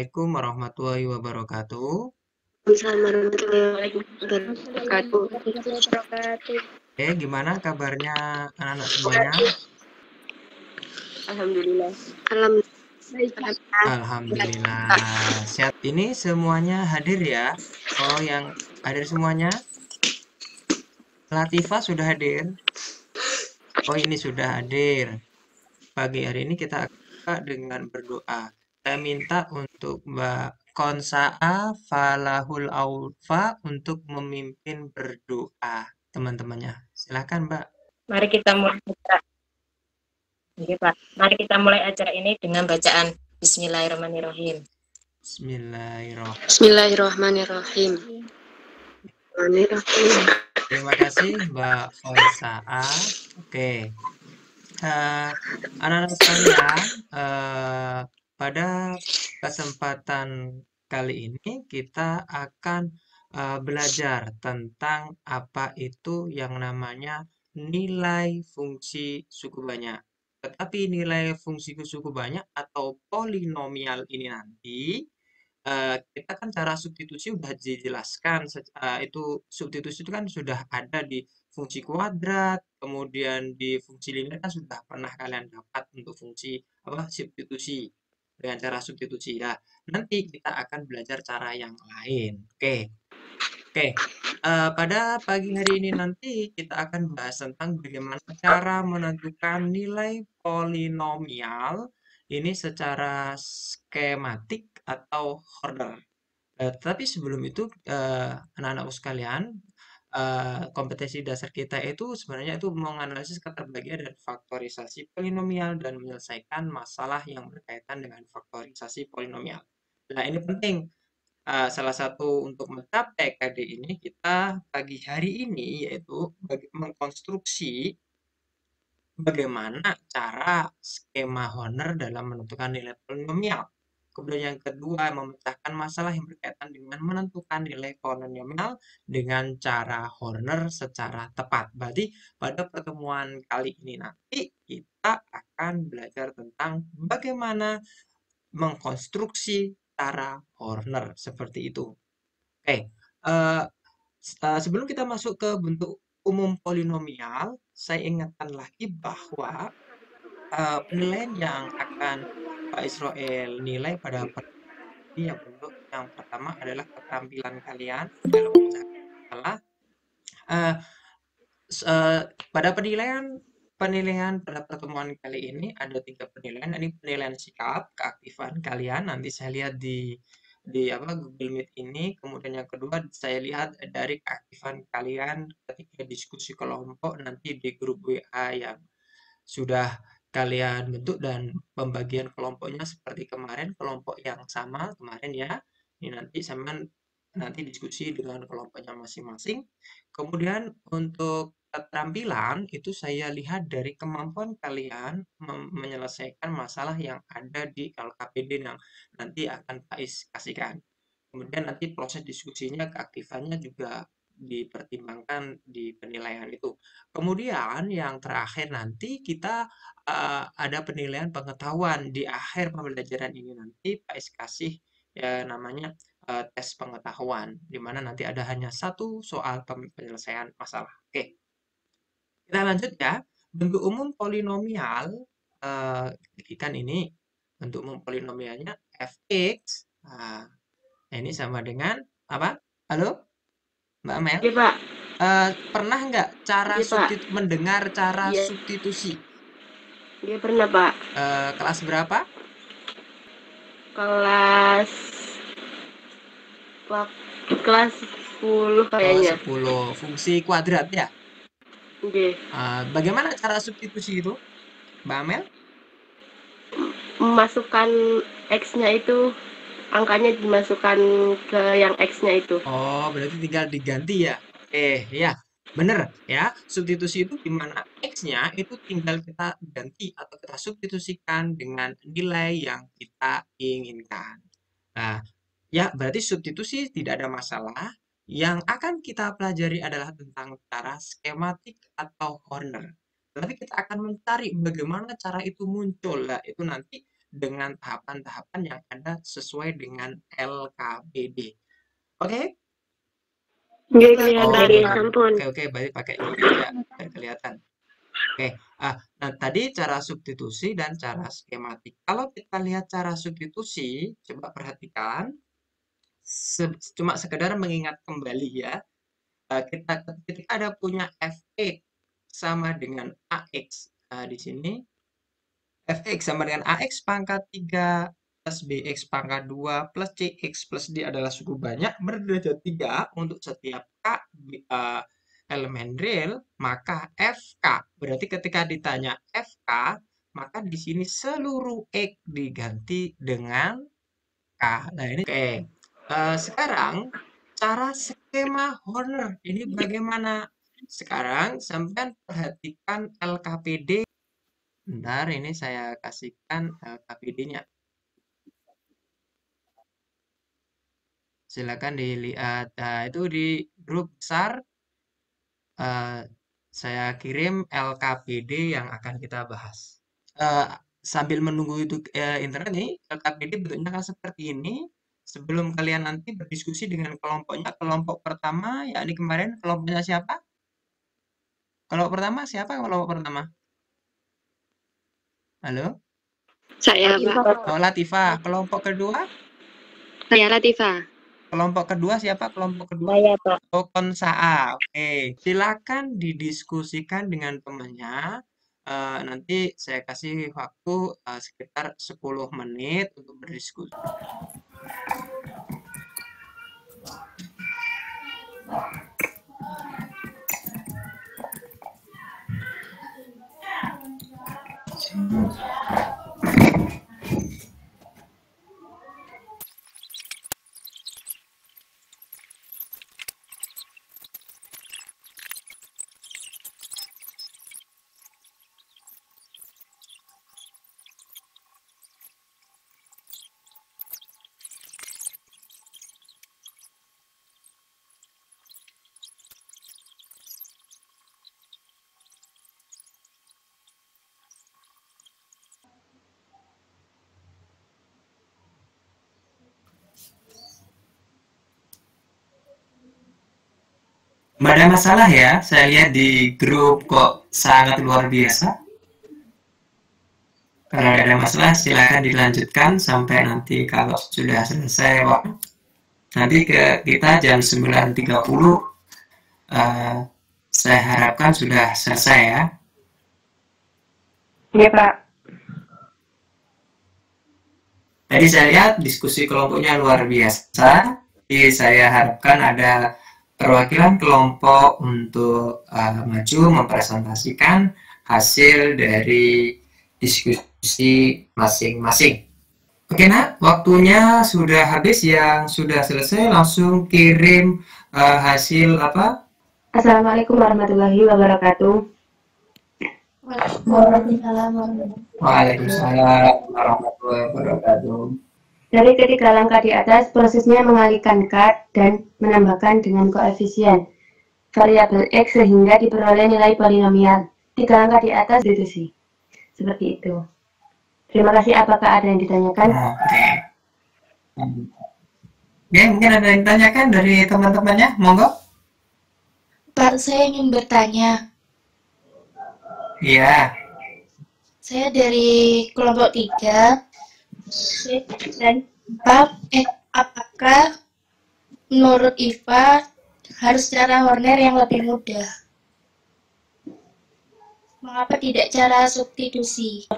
Assalamualaikum warahmatullahi wabarakatuh. Assalamualaikum warahmatullahi wabarakatuh. Oke, gimana kabarnya anak-anak semuanya? Alhamdulillah. Alhamdulillah. Alhamdulillah. Sehat ini semuanya hadir ya? Oh, yang hadir semuanya? Latifah sudah hadir? Oh, ini sudah hadir. Pagi hari ini kita akan dengan berdoa. Saya minta untuk Mbak Konsa'a Falahul Aufa untuk memimpin berdoa teman-temannya. Silakan, Mbak. Mari kita mulai acara. Oke, Pak. Mari kita mulai acara ini dengan bacaan Bismillahirrahmanirrahim. Bismillahirrahmanirrahim. Terima kasih Mbak Konsa'a. Oke, anak-anak sekalian, pada kesempatan kali ini kita akan belajar tentang apa itu yang namanya nilai fungsi suku banyak. Tetapi nilai fungsi suku banyak atau polinomial ini nanti kita kan cara substitusi udah dijelaskan, itu substitusi itu kan sudah ada di fungsi kuadrat, kemudian di fungsi linear kan sudah pernah kalian dapat untuk fungsi apa substitusi dengan cara substitusi ya. Nanti kita akan belajar cara yang lain. Oke. Oke. Pada pagi hari ini nanti kita akan bahas tentang bagaimana cara menentukan nilai polinomial ini secara skematik atau order. Tapi sebelum itu, anak-anakku sekalian, kompetensi dasar kita itu sebenarnya itu menganalisis keterbelajaran dan faktorisasi polinomial dan menyelesaikan masalah yang berkaitan dengan faktorisasi polinomial. Nah, ini penting. Salah satu untuk mencapai KD ini kita pagi hari ini yaitu mengkonstruksi bagaimana cara skema Horner dalam menentukan nilai polinomial. Kemudian yang kedua, memecahkan masalah yang berkaitan dengan menentukan nilai polinomial dengan cara Horner secara tepat. Berarti pada pertemuan kali ini nanti kita akan belajar tentang bagaimana mengkonstruksi cara Horner seperti itu. Oke, uh, sebelum kita masuk ke bentuk umum polinomial, saya ingatkan lagi bahwa penilaian yang akan Pak Israel nilai pada yang bentuk yang pertama adalah keterampilan kalian dalam memecahkan masalah. Uh, pada penilaian pada pertemuan kali ini ada 3 penilaian. Ini penilaian sikap, keaktifan kalian. Nanti saya lihat di apa Google Meet ini. Kemudian yang kedua saya lihat dari keaktifan kalian ketika diskusi kelompok nanti di grup WA yang sudah kalian bentuk dan pembagian kelompoknya seperti kemarin, kelompok yang sama kemarin ya. Ini nanti sama nanti diskusi dengan kelompoknya masing-masing. Kemudian untuk keterampilan itu saya lihat dari kemampuan kalian menyelesaikan masalah yang ada di LKPD yang nanti akan Faiz kasihkan. Kemudian nanti proses diskusinya, keaktifannya juga dipertimbangkan di penilaian itu. Kemudian yang terakhir nanti kita ada penilaian pengetahuan di akhir pembelajaran ini nanti Faiz kasih ya namanya tes pengetahuan, di mana nanti ada hanya satu soal penyelesaian masalah. Oke, kita lanjut ya. Bentuk umum polinomial, kan ini bentuk umum polinomialnya fx. Nah, ini sama dengan apa? Halo, Mbak Mel? Iya, Pak. Pernah nggak cara Iya, Pak. mendengar cara Iya. substitusi? Dia pernah, Pak. Kelas berapa? Kelas kelas 10 kayaknya. 10. Fungsi kuadrat ya? Oke. Bagaimana cara substitusi itu, Mbak Amel? Memasukkan X-nya itu, angkanya dimasukkan ke yang X-nya itu. Oh, berarti tinggal diganti ya? Ya, bener ya. Substitusi itu di mana X-nya itu tinggal kita ganti atau kita substitusikan dengan nilai yang kita inginkan. Nah, ya berarti substitusi tidak ada masalah. Yang akan kita pelajari adalah tentang cara skematik atau Horner. Tapi kita akan mencari bagaimana cara itu muncul. Nah, itu nanti dengan tahapan-tahapan yang ada sesuai dengan LKPD. Oke? Nggih Pak. kelihatan Oke, sampun. oke, berarti pakai ini aja biar kelihatan. Oke, nah tadi cara substitusi dan cara skematik. Kalau kita lihat cara substitusi, coba perhatikan, cuma sekedar mengingat kembali ya. Kita ketika ada punya fx sama dengan ax, di sini fx sama dengan ax pangkat 3 plus bx pangkat 2 plus cx plus d adalah suku banyak berderajat 3 untuk setiap elemen real, maka fk berarti ketika ditanya fk, maka di sini seluruh x diganti dengan k. Nah ini oke. Sekarang cara skema Horner ini bagaimana? Sekarang sampai perhatikan LKPD. Bentar, ini saya kasihkan LKPD-nya. Silakan dilihat. Nah, itu di grup besar saya kirim LKPD yang akan kita bahas. Sambil menunggu itu internet nih, LKPD bentuknya akan seperti ini. Sebelum kalian nanti berdiskusi dengan kelompoknya, kelompok pertama, yakni kemarin kelompoknya siapa? Kelompok pertama siapa kelompok pertama? Halo? Saya Pak. Oh, Latifah. Kelompok kedua? Saya Latifah. Kelompok kedua siapa? Kelompok kedua? Saya, Pak. Oh, Konsaa. Oke, silakan didiskusikan dengan temannya. Nanti saya kasih waktu sekitar 10 menit untuk berdiskusi. Nggak ada masalah ya, saya lihat di grup kok sangat luar biasa. Kalau nggak ada masalah, silakan dilanjutkan sampai nanti kalau sudah selesai waktu. Nanti kita jam 9.30, saya harapkan sudah selesai ya. Iya Pak. Tadi saya lihat diskusi kelompoknya luar biasa. Jadi saya harapkan ada perwakilan kelompok untuk maju mempresentasikan hasil dari diskusi masing-masing. Oke nak, waktunya sudah habis. Yang sudah selesai langsung kirim hasil apa? Assalamualaikum warahmatullahi wabarakatuh. Waalaikumsalam warahmatullahi wabarakatuh. Dari ketiga langkah di atas, prosesnya mengalihkan cut dan menambahkan dengan koefisien variabel X sehingga diperoleh nilai polinomial. 3 langkah di atas itu sih. Seperti itu. Terima kasih. Apakah ada yang ditanyakan? Oke. Oke, mungkin ada yang ditanyakan dari teman-temannya, monggo. Pak, saya ingin bertanya. Iya. Saya dari kelompok 3. Dan apakah menurut IFA harus cara Horner yang lebih mudah? Mengapa tidak cara substitusi?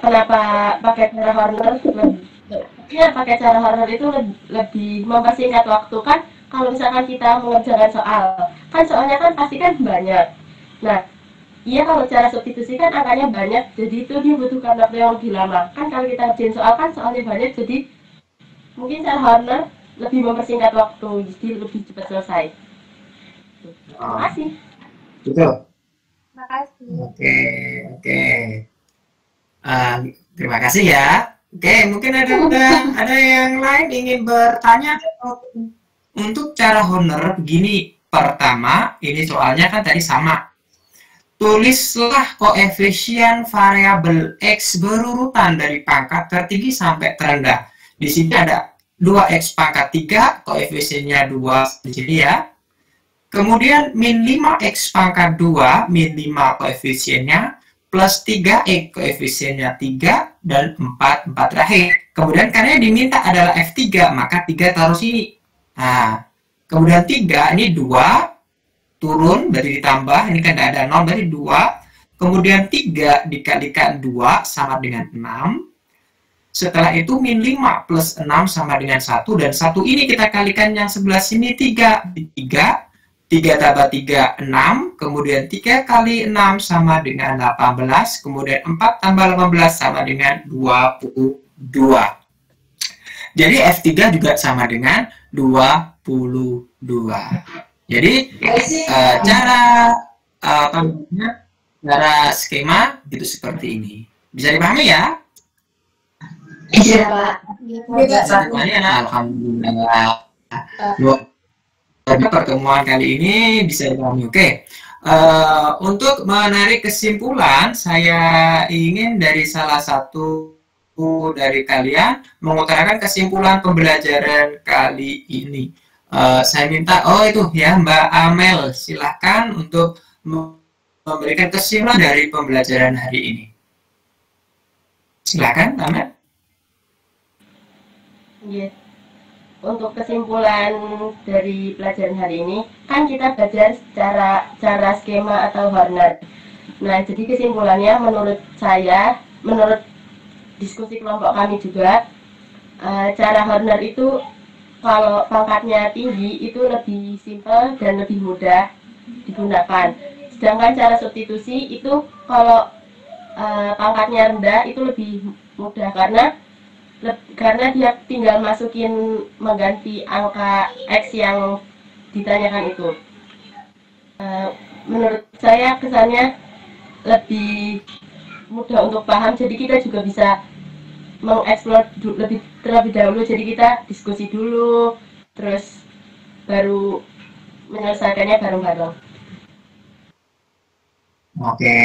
Kenapa pakai cara Horner? Ya, pakai cara Horner itu lebih mempersingkat waktu kan. Kalau misalkan kita mengerjakan soal, kan soalnya kan pasti kan banyak. Nah, iya kalau cara substitusi kan angkanya banyak, jadi itu dibutuhkan waktu yang lebih lama. Kan kalau kita kerjain soal kan soalnya banyak, jadi mungkin cara Horner lebih mempersingkat waktu, jadi lebih cepat selesai. Terima kasih. Betul. Terima kasih. Oke. Terima kasih ya. Oke, mungkin ada yang lain ingin bertanya untuk cara Horner begini. Pertama, ini soalnya kan tadi sama. tulislah koefisien variabel X berurutan dari pangkat tertinggi sampai terendah. Di sini ada 2X pangkat 3, koefisiennya 2 di sini ya. Kemudian min 5X pangkat 2, min 5 koefisiennya, plus 3X koefisiennya 3, dan 4 terakhir. Kemudian karena yang diminta adalah F3, maka 3 taruh sini. Nah, kemudian 3, ini 2, turun, berarti ditambah, ini kan ada 0, berarti 2. Kemudian 3 dikalikan 2 sama dengan 6. Setelah itu min 5 plus 6 sama dengan 1, dan 1 ini kita kalikan yang sebelah sini 3. 3 tambah 3, 6, kemudian 3 kali 6 sama dengan 18, kemudian 4 tambah 18 sama dengan 22. Jadi F3 juga sama dengan 22. Jadi cara skema itu seperti ini. Bisa dipahami ya? Iya, Pak. Alhamdulillah. Pada pertemuan kali ini bisa dipahami. Oke. Untuk menarik kesimpulan, saya ingin dari salah satu dari kalian mengutarakan kesimpulan pembelajaran kali ini. Saya minta, itu ya Mbak Amel, silahkan untuk memberikan kesimpulan dari pembelajaran hari ini. Silahkan, Amel. Yes. Untuk kesimpulan dari pelajaran hari ini, kan kita belajar cara skema atau Horner. Nah, jadi kesimpulannya menurut saya, menurut diskusi kelompok kami juga, cara Horner itu kalau pangkatnya tinggi itu lebih simpel dan lebih mudah digunakan. Sedangkan cara substitusi itu kalau pangkatnya rendah itu lebih mudah karena dia tinggal mengganti angka X yang ditanyakan itu. Menurut saya kesannya lebih mudah untuk paham, jadi kita juga bisa mengeksplor terlebih dahulu, jadi kita diskusi dulu, terus baru menyelesaikannya bareng-bareng. Oke.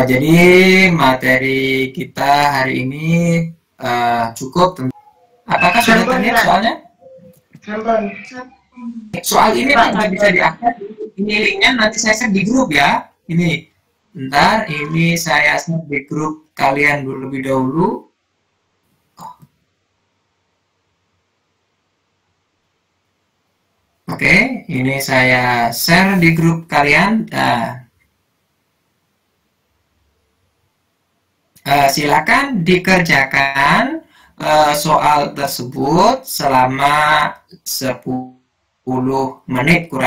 Jadi materi kita hari ini cukup. Apakah sudah terlihat soalnya? Soal ini juga bisa diakses. Ini linknya nanti saya share di grup ya. Ini, bentar, ini saya share di grup kalian dulu lebih dahulu. Oke, ini saya share di grup kalian. Silakan dikerjakan soal tersebut selama 10 menit kurang.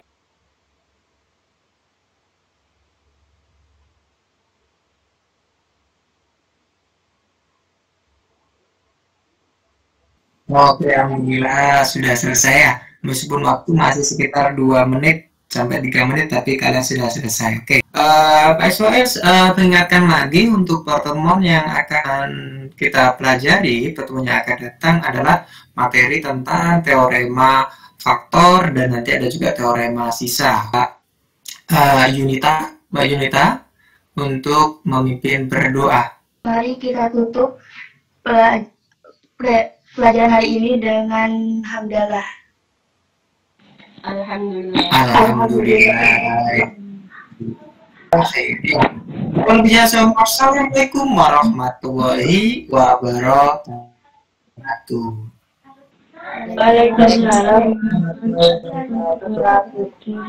Oke, alhamdulillah sudah selesai ya. Meskipun waktu masih sekitar 2 menit sampai 3 menit, tapi kalian sudah selesai. Oke. Pak SOS, peringatkan lagi untuk pertemuan yang akan kita pelajari, pertemuan yang akan datang adalah materi tentang teorema faktor dan nanti ada juga teorema sisa. Mbak Yunita, untuk memimpin berdoa. Mari kita tutup pelajaran hari ini dengan hamdalah. Alhamdulillah. Assalamualaikum warahmatullahi wabarakatuh. Waalaikumsalam warahmatullahi wabarakatuh.